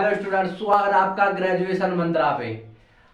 Hello student, स्वागत है आपका ग्रेजुएशन मंत्रा पे।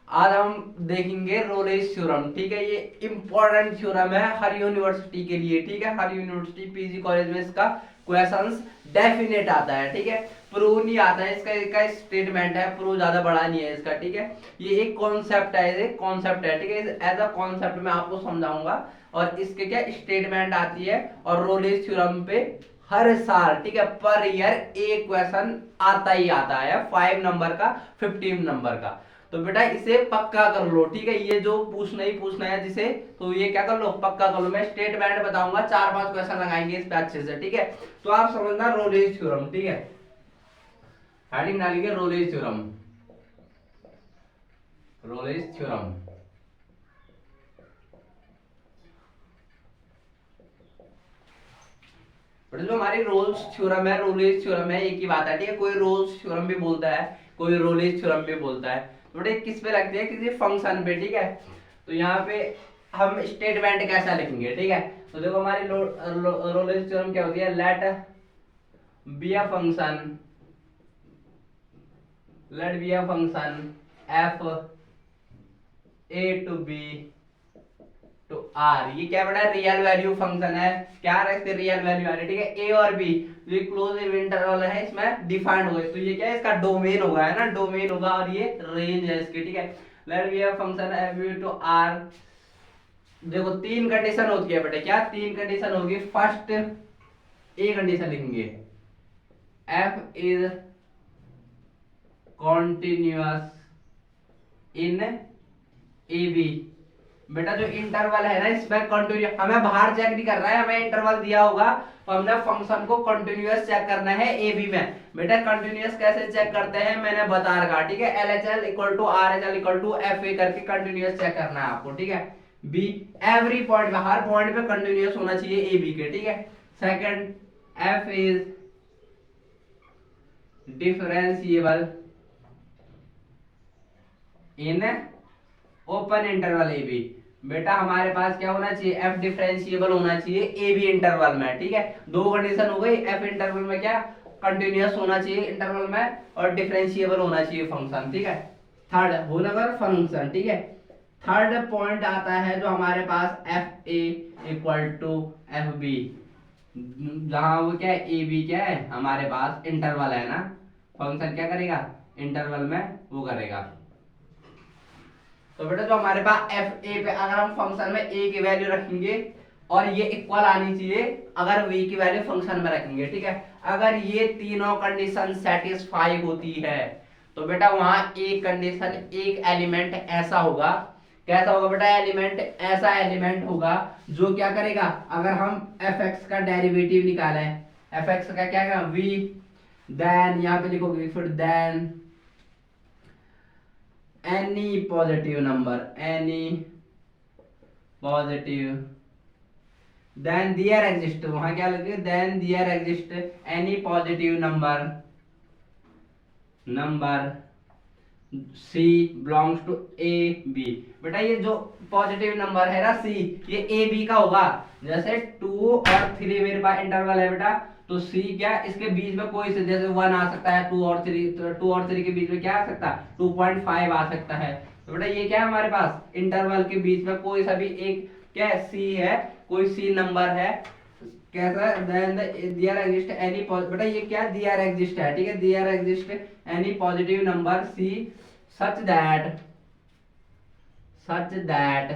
आज हम देखेंगे रोलेस थ्योरम। ठीक है, ये इंपॉर्टेंट थ्योरम है हर यूनिवर्सिटी के लिए। ठीक है, हर यूनिवर्सिटी पीजी कॉलेज में इसका क्वेश्चंस डेफिनेट आता है। ठीक है, प्रूव नहीं आता है, इसका स्टेटमेंट है, प्रूव ज्यादा बड़ा नहीं है इसका। ठीक है, ये एक कॉन्सेप्ट है, ये कॉन्सेप्ट है। ठीक है, एज अ कॉन्सेप्ट मैं आपको समझाऊंगा और इसके क्या स्टेटमेंट आती है। और रोलेस थ्योरम पे हर साल, ठीक है, पर ईयर एक क्वेश्चन आता ही आता है, 5 नंबर का, 15 नंबर का। तो बेटा इसे पक्का कर लो। ठीक है, ये जो पूछना ही पूछना है जिसे, तो ये क्या कर लो, पक्का कर लो। मैं स्टेटमेंट बताऊंगा, 4-5 क्वेश्चन लगाएंगे इस पे अच्छे से। ठीक है, तो आप समझना रोलेस थ्योरम। ठीक है, हेडिंग डालेंगे रोलेस थ्योरम। रोलेस थ्योरम जो हमारी रोल्स थ्योरम है, रोलेस थ्योरम है, एक ही बात है। ठीक है, कोई रोल्स थ्योरम भी बोलता है, कोई रोलेस थ्योरम भी बोलता है। तो बेटे किस पे लगती है, किसी फंक्शन पे। ठीक है, तो यहाँ पे हम स्टेटमेंट कैसा लिखेंगे। ठीक है, तो देखो हमारी रोलेस थ्योरम क्या होती है, let be a function, let be a function f a to b to r. ये क्या बड़ा रियल वैल्यू फंक्शन है, क्या रखते रियल वैल्यू आ रही है। ठीक है, ए और बी जो क्लोज इंटरवल है इसमें डिफाइंड हो गए, तो ये क्या है, इसका डोमेन होगा, है ना, डोमेन होगा, और ये रेंज है इसकी। ठीक है, let be a function f to r. देखो तीन कंडीशन होती है बेटे, क्या तीन कंडीशन होगी। फर्स्ट ए कंडीशन लिखेंगे, f is continuous in a b. बेटा जो इंटरवल है ना, इसमें कंटिन्यू, हमें बाहर चेक नहीं करना है, हमें इंटरवल दिया होगा तो हमने फंक्शन को कंटिन्यूअस चेक करना है ए बी में। बेटा कंटिन्यूअस कैसे चेक करते हैं मैंने बता रखा। ठीक है, l h l equal to r h l equal to f a करके कंटिन्यूअस चेक करना है आपको। ठीक है, बी एवरी पॉइंट पे, हर पॉइंट पे कंटिन्यूअस होना चाहिए ए बी के। ठीक है, second f is differentiable in open interval a b. बेटा हमारे पास क्या होना चाहिए, एफ डिफरेंशिएबल होना चाहिए ए बी इंटरवल में। ठीक है, दो कंडीशन हो गई, एफ इंटरवल में क्या कंटिन्यूअस होना चाहिए इंटरवल में, और डिफरेंशिएबल होना चाहिए फंक्शन। ठीक है, थर्ड होल अगर फंक्शन। ठीक है, थर्ड पॉइंट आता है जो हमारे पास F A equal to F B, जहां वो क्या है, ए बी क्या है हमारे पास इंटरवल है ना, फंक्शन क्या करेगा इंटरवल में वो करेगा। तो बेटा जो हमारे पास एफ ए पे अगर हम फंक्शन में ए की वैल्यू रखेंगे और ये इक्वल आनी चाहिए अगर वी की वैल्यू फंक्शन में रखेंगे। ठीक है, अगर ये तीनों कंडीशन सेटिस्फाई होती है तो बेटा वहां एक कंडीशन, एक एलिमेंट ऐसा होगा, कैसा होगा बेटा, एलिमेंट ऐसा एलिमेंट होगा जो क्या करेगा, अगर हम एफ एक्स का डेरिवेटिव निकालें, एफ एक्स का क्या करेगा वी, देन यहाँ पे लिखोगे फिर then any positive number, any positive, then there exist, वहां क्या लगे, then there exist any positive number, number c belongs to a b। बेटा ये जो पॉजिटिव नंबर है ना c, ये a b का होगा। जैसे 2 और 3 मेरे पास इंटरवल है बेटा, तो c क्या इसके बीच में कोई से, जैसे 1 आ सकता है, 2 और 3, तो 2 और 3 के बीच में क्या आ सकता है 2.5 आ सकता है। तो बेटा ये क्या है हमारे पास इंटरवल के बीच में कोई सा भी एक क्या है c है, कोई c नंबर है, कैसा देन देयर एग्जिस्ट एनी, बेटा ये क्या देयर एग्जिस्ट है। ठीक है, there exist any positive number c such that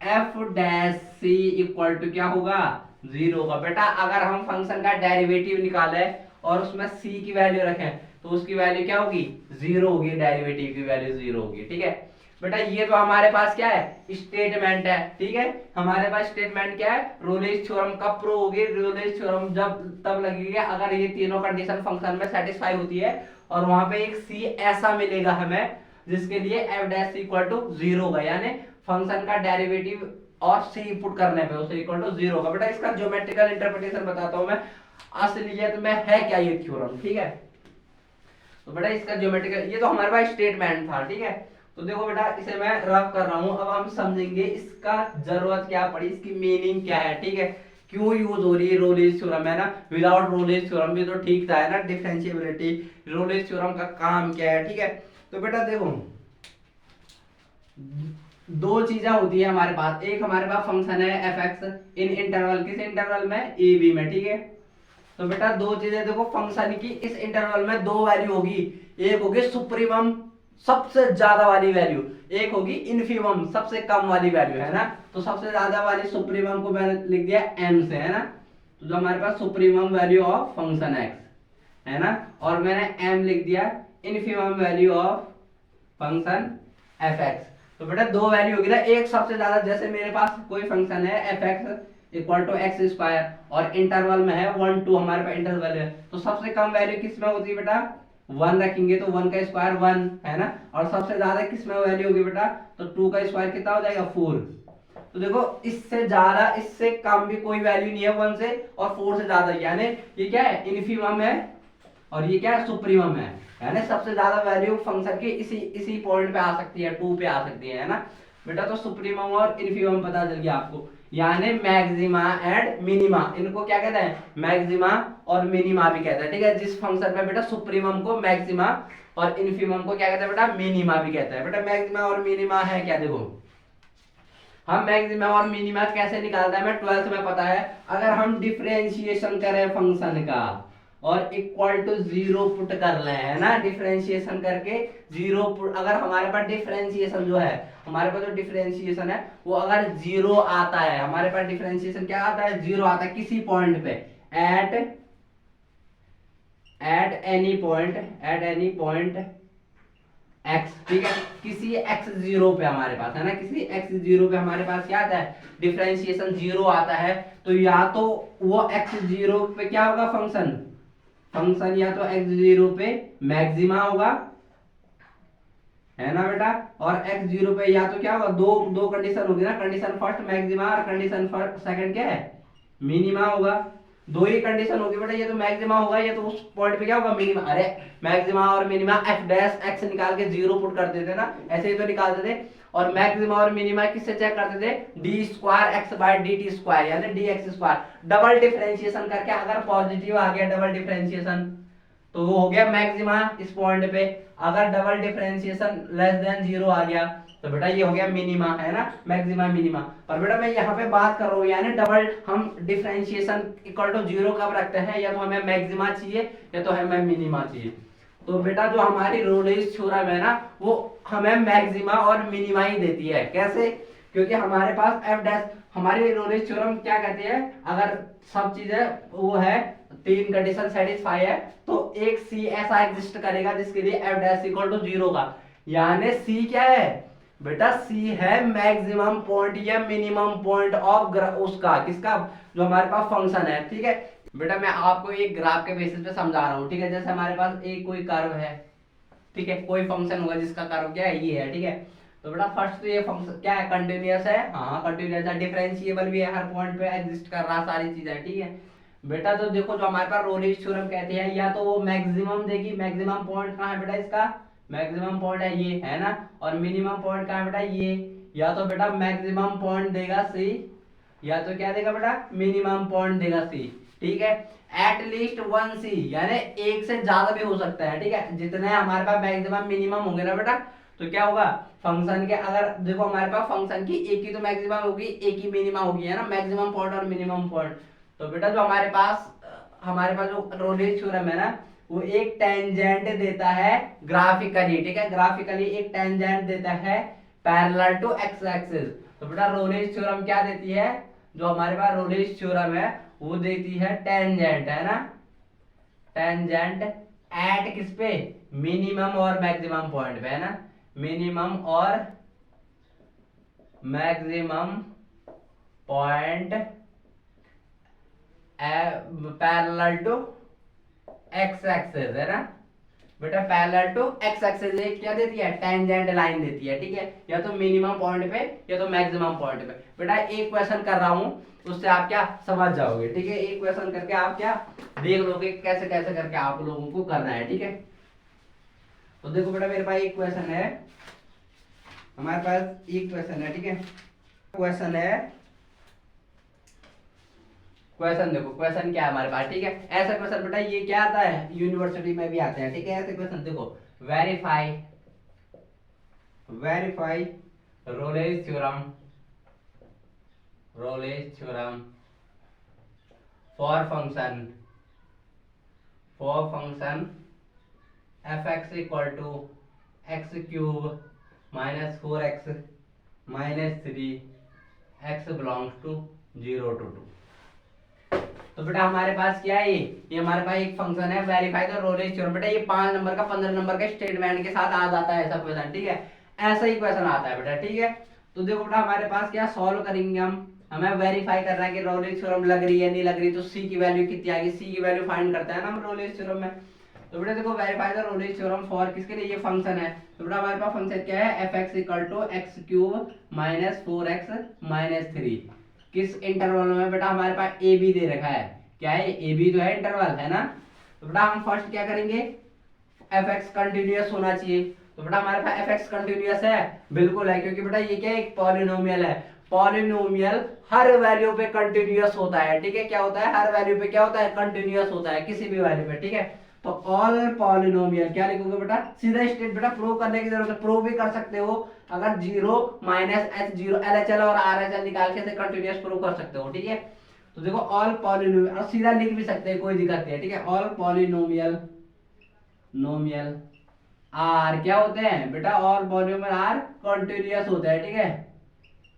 f dash c equal to क्या होगा 0 होगा। बेटा अगर हम फंक्शन का डेरिवेटिव निकाले और उसमें c की वैल्यू रखें तो उसकी वैल्यू क्या होगी 0 होगी, डेरिवेटिव की वैल्यू 0 होगी। ठीक है बेटा, ये तो हमारे पास क्या है स्टेटमेंट है। ठीक है, हमारे पास स्टेटमेंट क्या है, रोलेस थ्योरम कब प्रूव होगी, रोलेस थ्योरम जब तब लगेगी अगर ये तीनों कंडीशन फंक्शन में सेटिस्फाई होती है और वहां पे एक c ऐसा मिलेगा हमें जिसके लिए एफ डैश इक्वल टू 0 होगा, यानी फंक्शन का डेरिवेटिव और c पुट करने पे उसे इक्वल टू 0 होगा। बेटा इसका ज्योमेट्रिकल इंटरप्रिटेशन बताता हूं मैं, असलियत में है क्या ये थ्योरम। ठीक है, तो बेटा इसका ज्योमेट्रिकल, ये तो हमारे पास स्टेटमेंट था। ठीक है, तो देखो बेटा इसे मैं रफ कर रहा हूं, अब हम समझेंगे इसका जरूरत क्या पड़ी, इसकी मीनिंग क्या है। ठीक है, क्यों यूज हो रही है रोलेज थ्योरम, है ना। विदाउट रोलेज थ्योरम भी तो ठीक था, है ना, डिफरेंशिएबिलिटी। रोलेज थ्योरम का काम क्या है, ठीक है। तो बेटा देखो दो चीजें होती है हमारे पास, एक हमारे पास फंक्शन है एफ एक्स इन इंटरवल, किस इंटरवल में, ए बी में, ठीक है। तो बेटा दो चीजें देखो, फंक्शन की इस इंटरवल में दो वैल्यू होगी, एक होगी सुप्रीमम सबसे ज्यादा वाली वैल्यू, एक होगी इनफीमम सबसे कम वाली वैल्यू, है ना। तो सबसे ज्यादा वाली सुप्रीमम को मैंने लिख दिया एम से, है ना। तो जो हमारे पास supremum value of function X, है ना, और मैंने एम लिख दिया infimum value of function F X. तो बेटा दो वैल्यू होगी ना, एक सबसे ज्यादा, जैसे मेरे पास कोई फंक्शन है f x equal to x square और इंटरवल में है 1 2, हमारे पास इंटरवल है, तो सबसे कम वैल्यू किस में होती है बेटा, 1 रखेंगे तो 1 का स्क्वायर 1, है ना। और सबसे ज्यादा किस में वैल्यू होगी बेटा, तो 2 का स्क्वायर कितना हो जाएगा 4। तो देखो इससे ज्यादा इससे कम भी कोई वैल्यू नहीं है 1 से, और 4 से ज्यादा, यानी ये क्या है, इनफीमम है और ये क्या है, सुप्रीमम है, यानी सबसे ज्यादा वैल्यू फंक्शन की इसी इसी पॉइंट पे आ सकती है, 2 पे आ सकती है ना बेटा। तो सुप्रीमम और इनफीमम पता चल गया आपको, यानी मैक्सिमा एंड मिनिमा, इनको क्या कहते हैं, मैक्सिमा और मिनिमा भी कहते हैं, ठीक है। जिस फंक्शन में बेटा सुप्रीमम को मैक्सिमा और इनफीमम को क्या कहते हैं बेटा, मिनिमा भी कहते हैं। बेटा मैक्सिमा और मिनिमा है क्या, देखो हम मैक्सिमा और मिनिमा कैसे निकालते हैं, हमें 12th में पता है। अगर हम डिफरेंशिएशन करें फंक्शन का और इक्वल टू 0 पुट कर ले, है ना, डिफरेंशिएशन करके 0 पुट, अगर हमारे पास डिफरेंशिएशन जो है, हमारे पास जो डिफरेंशिएशन है वो अगर 0 आता है, हमारे पास डिफरेंशिएशन क्या आता है, 0 आता है किसी पॉइंट पे, एट एनी पॉइंट x, ठीक है, किसी x0 पे हमारे पास, है ना, किसी x0 पे हमारे पास क्या आता है, डिफरेंशिएशन 0 आता है। तो या तो वो x0 पे क्या होगा, फंक्शन या तो x0 पे मैक्सिमा होगा, है ना बेटा, और x0 पे या तो क्या होगा, दो कंडीशन होगी ना, कंडीशन फर्स्ट मैक्सिमा और कंडीशन सेकंड क्या है, मिनिमा होगा। दो ही कंडीशन होगी बेटा, ये तो मैक्सिमा होगा, ये तो उस पॉइंट पे क्या होगा, मिनिमा। अरे मैक्सिमा और मिनिमा एफ डैश एक्स निकाल के 0 पुट कर देते ना, ऐसे ही तो निकालते थे। और मैक्सिमा और मिनिमा किससे चेक करते थे, D square X by D T square, यानी D X square. Double differentiation करके अगर पॉजिटिव आ गया डबल डिफरेंशिएशन तो वो हो गया मैक्सिमा इस पॉइंट पे, अगर डबल डिफरेंशिएशन लेस देन 0 आ गया तो बेटा ये हो गया मिनिमा, है ना, मैक्सिमा मिनिमा। पर बेटा मैं यहाँ पे बात कर रहा हूँ, यानी डबल हम डिफरेंशिएशन इक्वल टू 0 कब रखते हैं, या तो हमें मैक्सिमा चाहिए या तो हमें मिनिमा चाहिए। तो बेटा जो हमारी रोलेज थ्योरम है ना, वो हमें मैक्सिमा और मिनिमा ही देती है। कैसे, क्योंकि हमारे पास एफ डैश, हमारी रोलेज थ्योरम क्या कहती है, अगर सब चीजें वो है, 3 कंडीशन सेटिस्फाई है, तो एक सी ऐसा एग्जिस्ट करेगा जिसके लिए एफ डैश इक्वल टू 0 का, यानी सी क्या है बेटा, सी है मैक्सिमम पॉइंट या मिनिमम पॉइंट ऑफ उसका, किसका, जो हमारे पास फंक्शन है, ठीक है। बेटा मैं आपको एक ग्राफ के बेसिस पे समझा रहा हूँ, ठीक है। जैसे हमारे पास एक कोई कर्व है, ठीक है, कोई फंक्शन होगा जिसका कर्व क्या है, ये है, ठीक है। तो बेटा फर्स्ट तो ये फंक्शन क्या है, कंटिन्यूअस है, हाँ कंटिन्यूअस है, डिफरेंशिएबल भी है, हर पॉइंट पे एग्जिस्ट कर रहा, सारी चीजें, ठीक है बेटा। तो देखो जो हमारे पास रोलिच थ्योरम कहते हैं, या तो वो मैक्सिमम देगी, मैक्सिमम पॉइंट कहाँ है बेटा इसका, मैक्सिमम पॉइंट है ये, है ना, और मिनिमम पॉइंट कहाँ है बेटा ये, या तो बेटा मैक्सिमम पॉइंट देगा सी, या तो क्या देगा बेटा, मिनिमम पॉइंट देगा सी, ठीक है। एट लीस्ट 1 सी, यानी एक से ज्यादा भी हो सकता है, ठीक है। जितने हमारे पास मैक्सिमम मिनिमम होंगे ना बेटा, तो क्या होगा, फंक्शन के, अगर देखो हमारे पास फंक्शन की एक ही तो मैक्सिमम होगी, एक ही मिनिमम होगी, है ना, मैक्सिमम पॉइंट और मिनिमम पॉइंट। तो बेटा जो हमारे पास जो रोलिच थ्योरम है ना, वो एक टेंजेंट देता है ग्राफिकली, ठीक है, ग्राफिकली एक टेंजेंट देता है पैरेलल टू एक्स एक्सिस। तो बेटा रोलिच थ्योरम क्या देती है, जो हमारे पास रोलिच थ्योरम है वो देती है टेंजेंट, है ना, टेंजेंट एट किस पे, मिनिमम और मैक्सिमम पॉइंट पे, है ना, मिनिमम और maximum point parallel to x axis, है ना बेटा, पैरेलल टू एक्स एक्सिस एक क्या देती है, टेंजेंट लाइन देती है, ठीक है, या तो मिनिमम पॉइंट पे या तो मैक्सिमम पॉइंट पे। बेटा एक क्वेश्चन कर रहा हूं, उससे आप क्या समझ जाओगे, ठीक है, एक क्वेश्चन करके आप क्या देख लोगे कैसे कैसे करके आप लोगों को करना है, ठीक है। तो देखो बेटा मेरे पास एक क्वेश्चन है, हमारे पास एक क्वेश्चन है, ठीक है, क्वेश्चन है क्वेश्चन देखो, क्वेश्चन क्या है हमारे पास, ठीक है। ऐसा क्वेश्चन बेटा ये क्या आता है, यूनिवर्सिटी में भी आते हैं, ठीक है। ऐसे क्वेश्चन देखो, verify verify Rolle's theorem, Rolle's theorem for function F x equal to x cube minus 4x minus 3x belongs to 0 to 2। तो बेटा हमारे पास क्या है, ये हमारे पास एक फंक्शन है वेरीफाई द रोलेज थ्योरम। बेटा ये 5 नंबर का 15 नंबर का स्टेटमेंट के साथ आ जाता है ऐसा क्वेश्चन, ठीक है। ऐसा ही क्वेश्चन आता है बेटा, ठीक है। तो देखो बेटा हमारे पास क्या सॉल्व करेंगे हम, हमें वेरीफाई करना है कि रोलेज थ्योरम लग रही है नहीं लग रही, तो सी की वैल्यू कितनी आएगी, सी की वैल्यू फाइंड करते हैं ना हम रोलेज थ्योरम में। तो बेटा देखो verify the Rolle's theorem for किसके लिए, ये फंक्शन है। तो बेटा हमारे पास फंक्शन क्या है, f x equal to x cube minus 4x minus 3, किस इंटरवल में बेटा हमारे पास ए बी दे रखा है, क्या है ए बी तो है इंटरवल है ना। तो बेटा हम फर्स्ट क्या करेंगे, एफ एक्स कंटिन्यूअस होना चाहिए। तो बेटा हमारे पास एफ एक्स कंटिन्यूअस है, बिल्कुल है, क्योंकि बेटा ये क्या है एक पॉलिनोमियल है, पॉलिनोमियल हर वैल्यू पे कंटिन्यूअस होता है, ठीक है। क्या होता है, हर वैल्यू पे क्या होता है, कंटिन्यूअस होता है किसी भी वैल्यू पे, ठीक है। तो ऑल पॉलिनोमियल क्या लिखोगे बेटा, सीधा स्टेट बेटा प्रूव करने की जरूरत है, प्रूव भी कर सकते हो अगर 0 माइनस एच 0 एलएचएल और आरएचएल निकाल के कंटिन्यूअस प्रूव कर सकते हो, ठीक है। तो देखो ऑल पॉलिनोमियल, और सीधा लिख भी सकते हैं कोई दिक्कत नहीं है, ठीक है। ऑल पॉलिनोमियल नोमियल आर क्या होते हैं बेटा, ऑल पॉलिनोमियल आर कंटिन्यूअस होते हैं, ठीक है,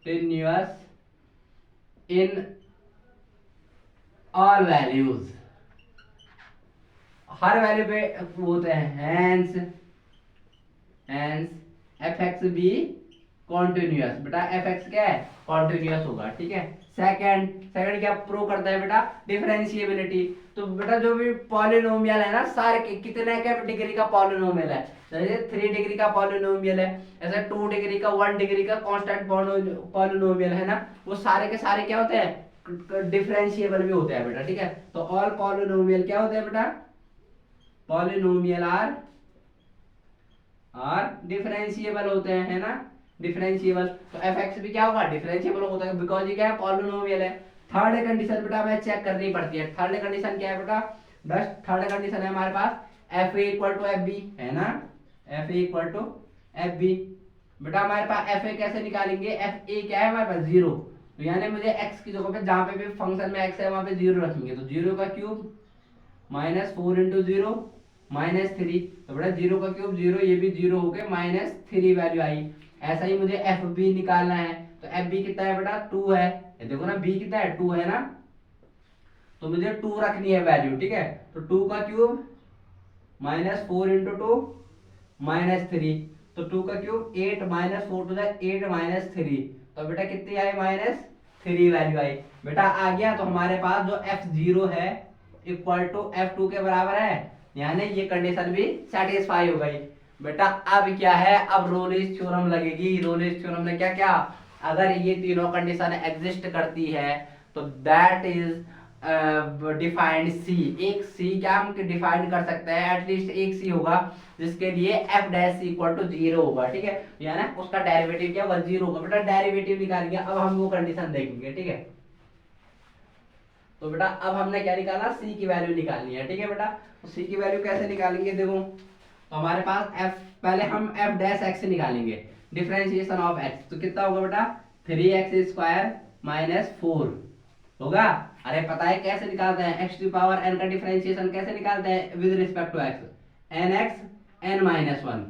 कंटिन्यूअस इन ऑल वैल्यूज, हर वैल्यू पे होते हैं, hence f x be continuous, बेटा एफ एक्स क्या है कॉन्टिन्यूअस होगा, ठीक है। सेकंड क्या प्रूव करता है बेटा, डिफरेंशिएबिलिटी। तो बेटा जो भी पॉलिनोमियल है ना, सारे कितने के डिग्री का पॉलिनोमियल है, जैसे 3 डिग्री का पॉलिनोमियल है, ऐसे 2 डिग्री का 1 डिग्री का कांस्टेंट पॉलिनोमियल है ना, वो सारे के सारे क्या होते हैं, डिफरेंशिएबल भी होते हैं बेटा, ठीक है। तो ऑल पॉलिनोमियल क्या होते हैं बेटा, पॉलिनोमियल आर डिफरेंशिएबल होते हैं, है ना, डिफरेंशिएबल। तो एफ एक्स भी क्या होगा, डिफरेंशिएबल होता है, बिकॉज ये क्या है पॉलिनोमियल है। थर्ड कंडीशन बेटा हमें चेक करनी पड़ती है, थर्ड कंडीशन क्या है बेटा, थर्ड कंडीशन है हमारे पास F A equal to F B, है ना, F A equal to F B. बेटा हमारे पास एफ ए कैसे निकालेंगे, एफ ए क्या है हमारे पास 0, तो यानी मुझे एक्स की जगह पे जहां पे भी फंक्शन में एक्स है वहां पे 0 रखेंगे, तो 0 का क्यूब माइनस 4 इंटू 0 माइनस 3, तो बेटा 0 का क्यूब 0, ये भी 0 हो गए, माइनस 3 वैल्यू आई। ऐसा ही मुझे एफ बी निकालना है, तो एफ बी कितना है बेटा 2 है, ये देखो ना बी कितना है 2 है ना, तो मुझे 2 रखनी है वैल्यू, ठीक है। तो 2 का क्यूब माइनस 4 इंटू 2 माइनस 3, तो 2 का cube 8 minus 4 to the 8 minus 3, तो बेटा कितनी आई माइनस 3 वैल्यू आई। बेटा आ गया, तो हमारे पास जो f0 है इक्वल टू f2 के बराबर है, यानी ये कंडीशन भी सेटिस्फाई हो गई। बेटा अब क्या है, अब रोलेज थ्योरम लगेगी। रोलेज थ्योरम में क्या क्या, अगर ये तीनों कंडीशन एग्जिस्ट करती है तो दैट इज डिफाइंड सी, एक सी क्या हम डिफाइन कर सकते हैं, एटलीस्ट एक सी होगा जिसके लिए एफ डैश इक्वल टू 0 होगा, ठीक है, यानी उसका डेरिवेटिव क्या होगा 0 होगा। बेटा डेरिवेटिव निकालेंगे, अब हम वो कंडीशन देखेंगे, ठीक है। तो बेटा अब हमने क्या निकाला, सी की वैल्यू निकालनी है, ठीक है बेटा। तो सी की वैल्यू कैसे निकालेंगे, देखो तो हमारे पास एफ, पहले हम एफ डैश एक्स निकालेंगे, डिफरेंशिएशन ऑफ एक्स, तो कितना होगा बेटा 3x स्क्वायर माइनस 4 होगा। अरे पता है कैसे निकालते हैं, एक्स टू पावर एन का डिफरेंशिएशन कैसे निकालते हैं with respect to x, n x n minus 1,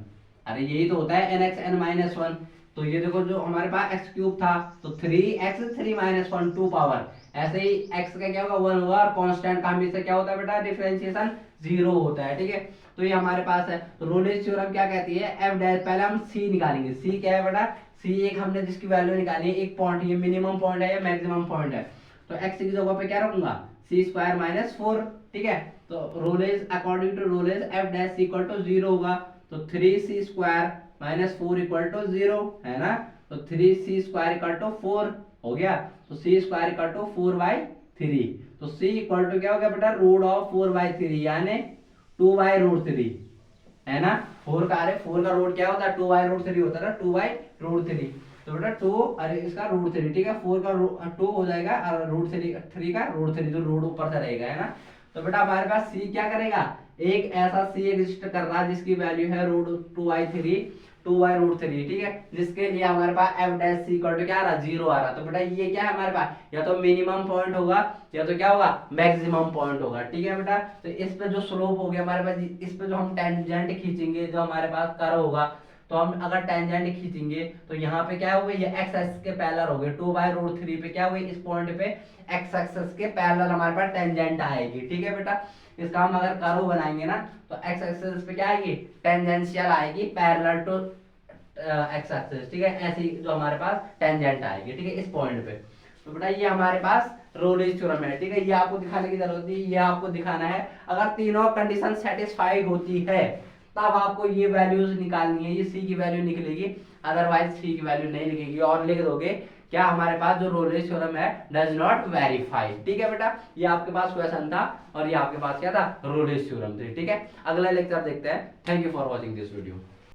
अरे यही तो होता है एन एक्स एन माइनस 1। तो ये देखो जो हमारे पास एक्स क्यूब था, तो 3x 3 माइनस 1 2 पावर, ऐसे ही x का क्या होगा 1 होगा, और कांस्टेंट का हमेशा क्या होता है बेटा डिफरेंशिएशन 0 होता है, ठीक है। तो ये हमारे पास है। तो रोलेज थ्योरम क्या कहती है, एफ डैश, पहले हम सी निकालेंगे, सी क्या है बेटा, सी एक हमने जिसकी वैल्यू निकाली है, एक पॉइंट, ये मिनिमम पॉइंट है या मैक्सिमम पॉइंट है, तो x की जगह पे क्या रखूंगा सी स्क्वायर माइनस 4, ठीक है। तो Rolle's according to Rolle's F dash equal to 0 होगा, तो 3c square minus 4 equal to 0 है ना, तो 3c स्क्वायर इक्वल टू 4 हो गया, तो c स्क्वायर इक्वल टू 4/3, तो c इक्वल टू क्या हो गया बेटा रूट ऑफ 4/3 यानी 2/√3 है ना। 4 का रूट क्या होता है 2/√3 होता है ना, 2/√3। तो बेटा 2 अरे इसका √3, ठीक है, 4 का 2 हो जाएगा और √3 का √3, जो रूट ऊपर से रहेगा, है ना। तो बेटा हमारे पास सी क्या करेगा, एक ऐसा सी एग्जिस्ट कर रहा है जिसकी वैल्यू है √2y3, ठीक है, जिसके लिए हमारे पास F dash C equal to क्या आ रहा, 0 आ रहा। तो बेटा ये क्या है हमारे पास, या तो मिनिमम पॉइंट होगा या तो क्या होगा, मैक्सिमम पॉइंट होगा, ठीक है बेटा। तो इस पे जो स्लोप हो गया हमारे पास, इस पे जो हम टेंजेंट खींचेंगे, जो हमारे पास कर्व होगा, तो हम अगर टेंजेंट खींचेंगे तो यहाँ पे क्या होगा, ये एक्स एक्सिस के पैरेलल हो गए, 2/√3 पे क्या हुए, इस पॉइंट पे एक्स एक्सिस के पैरेलल हमारे पास टेंजेंट आएगी, ठीक है बेटा। इसका हम अगर कर्व बनाएंगे ना, तो एक्स एक्सिस पे क्या आएगी, टेंजेंशियल आएगी पैरेलल टू एक्स एक्सिस, ठीक है, ऐसी जो हमारे पास टेंजेंट आएगी, ठीक है, इस पॉइंट पे। तो बेटा ये हमारे पास रोलेज थ्योरम है, ठीक है, ये आपको दिखाने की जरूरत नहीं, ये आपको दिखाना है अगर तीनों कंडीशन सेटिस्फाई होती है तब आपको ये वैल्यूज निकालनी है, ये सी की वैल्यू निकलेगी, अदरवाइज सी की वैल्यू नहीं लिखेगी और लिख दोगे क्या, हमारे पास जो रोलेज थ्योरम है डज नॉट वेरीफाई, ठीक है बेटा। ये आपके पास क्वेश्चन था और ये आपके पास क्या था, रोलेज थ्योरम थी, ठीक है। अगला लेक्चर देखते हैं। Thank you for watching this video.